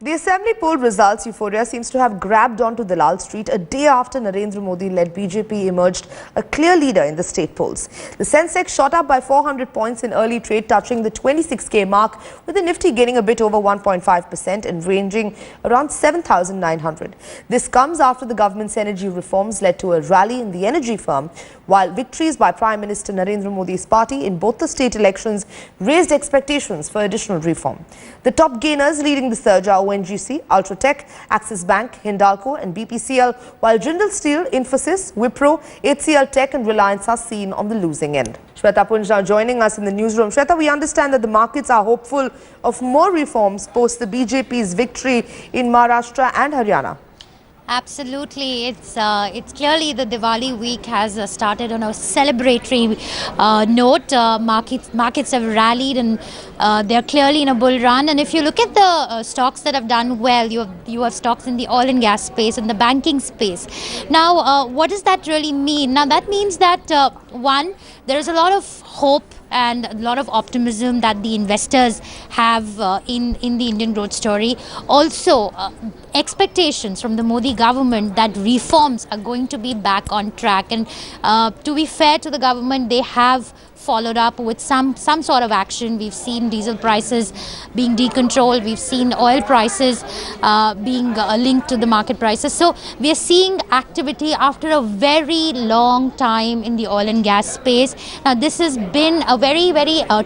The assembly poll results euphoria seems to have grabbed onto Dalal Street a day after Narendra Modi-led BJP emerged a clear leader in the state polls. The Sensex shot up by 400 points in early trade, touching the 26k mark, with the Nifty gaining a bit over 1.5% and ranging around 7,900. This comes after the government's energy reforms led to a rally in the energy firm, while victories by Prime Minister Narendra Modi's party in both the state elections raised expectations for additional reform. The top gainers leading the surge are ONGC, Ultratech, Axis Bank, Hindalco and BPCL, while Jindal Steel, Infosys, Wipro, HCL Tech and Reliance are seen on the losing end. Shweta Punj now joining us in the newsroom. Shweta, we understand that the markets are hopeful of more reforms post the BJP's victory in Maharashtra and Haryana. Absolutely, it's clearly the Diwali week has started on a celebratory note. Markets have rallied and they are clearly in a bull run. And if you look at the stocks that have done well, you have stocks in the oil and gas space and the banking space. Now, what does that really mean? Now, that means that one, there is a lot of hope and a lot of optimism that the investors have in the Indian growth story. Also, expectations from the Modi government that reforms are going to be back on track. And to be fair to the government, they have followed up with some sort of action. We've seen diesel prices being decontrolled. We've seen oil prices being linked to the market prices. So we are seeing activity after a very long time in the oil and gas space. Now, this has been a very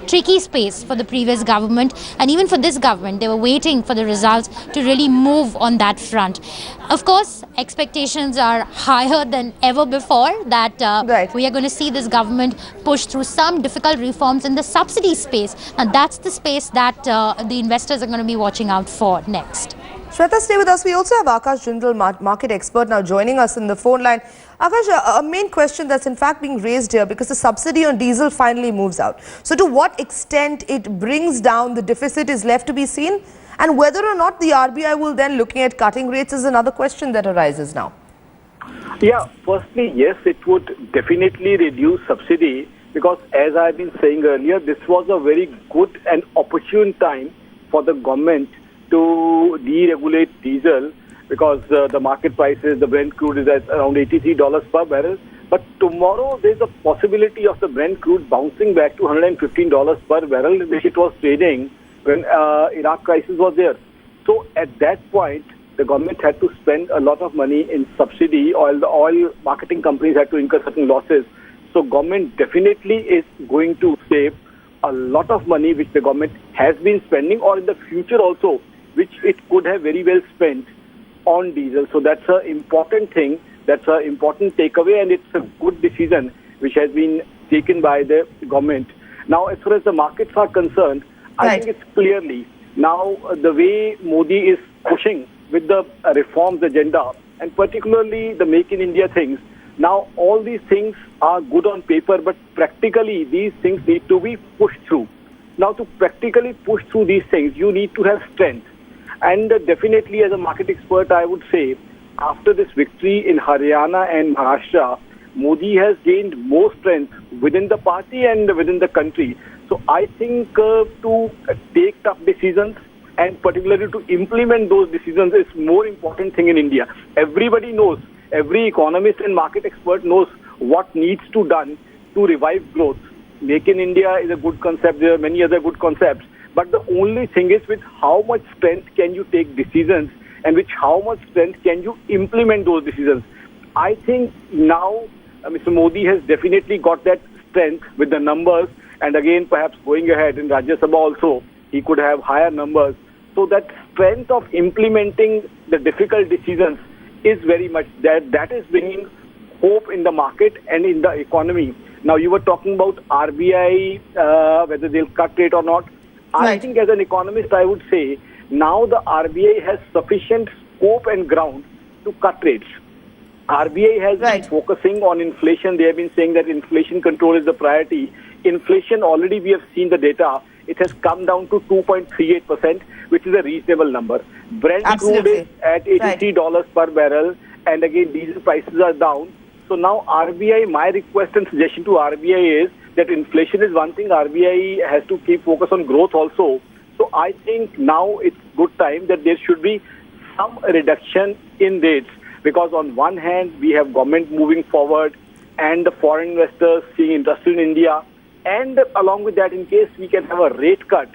tricky space for the previous government, and even for this government. They were waiting for the results to really move on that front. Of course, expectations are higher than ever before that we are going to see this government push through some difficult reforms in the subsidy space. And that's the space that the investors are going to be watching out for next. Shweta, stay with us. We also have Akash Jindal, market expert, now joining us in the phone line. Akash, a main question that's in fact being raised here, because the subsidy on diesel finally moves out. So to what extent it brings down the deficit is left to be seen, and whether or not the RBI will then looking at cutting rates is another question that arises now. Yeah, firstly, yes, it would definitely reduce subsidy, because as I've been saying earlier, this was a very good and opportune time for the government to deregulate diesel, because the market prices, the Brent crude is at around $83 per barrel. But tomorrow there's a possibility of the Brent crude bouncing back to $115 per barrel, which it was trading when Iraq crisis was there. So at that point, the government had to spend a lot of money in subsidy, or the oil marketing companies had to incur certain losses. So government definitely is going to save a lot of money, which the government has been spending, or in the future also, which it could have very well spent on diesel. So that's an important thing. That's an important takeaway, and it's a good decision which has been taken by the government. Now, as far as the markets are concerned, I think it's clearly now the way Modi is pushing with the reforms agenda, and particularly the Make in India things. Now, all these things are good on paper, but practically these things need to be pushed through. Now, to practically push through these things, you need to have strength. And definitely, as a market expert, I would say, after this victory in Haryana and Maharashtra, Modi has gained more strength within the party and within the country. So I think to take tough decisions, and particularly to implement those decisions, is more important thing in India. Everybody knows, every economist and market expert knows what needs to be done to revive growth. Make in India is a good concept. There are many other good concepts. But the only thing is, with how much strength can you take decisions, and with how much strength can you implement those decisions. I think now Mr. Modi has definitely got that strength with the numbers, and again perhaps going ahead in Rajya Sabha also he could have higher numbers. So that strength of implementing the difficult decisions is very much that is bringing hope in the market and in the economy. Now, you were talking about RBI, whether they'll cut rate or not. I think as an economist, I would say now the RBI has sufficient scope and ground to cut rates. RBI has been focusing on inflation. They have been saying that inflation control is the priority. Inflation, already we have seen the data. It has come down to 2.38%, which is a reasonable number. Brent crude is at $83 per barrel, and again diesel prices are down. So now RBI, my request and suggestion to RBI is that inflation is one thing. RBI has to keep focus on growth also. So I think now it's good time that there should be some reduction in rates, because on one hand we have government moving forward and the foreign investors seeing interest in India, and along with that, in case we can have a rate cut,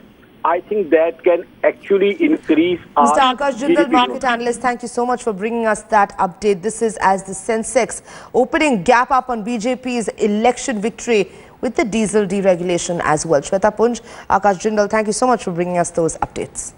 I think that can actually increase our Mr. Akash Jindal, GDP market growth. analyst, thank you so much for bringing us that update. This is as the Sensex opening gap up on BJP's election victory with the diesel deregulation as well. Shweta Punj, Akash Jindal, thank you so much for bringing us those updates.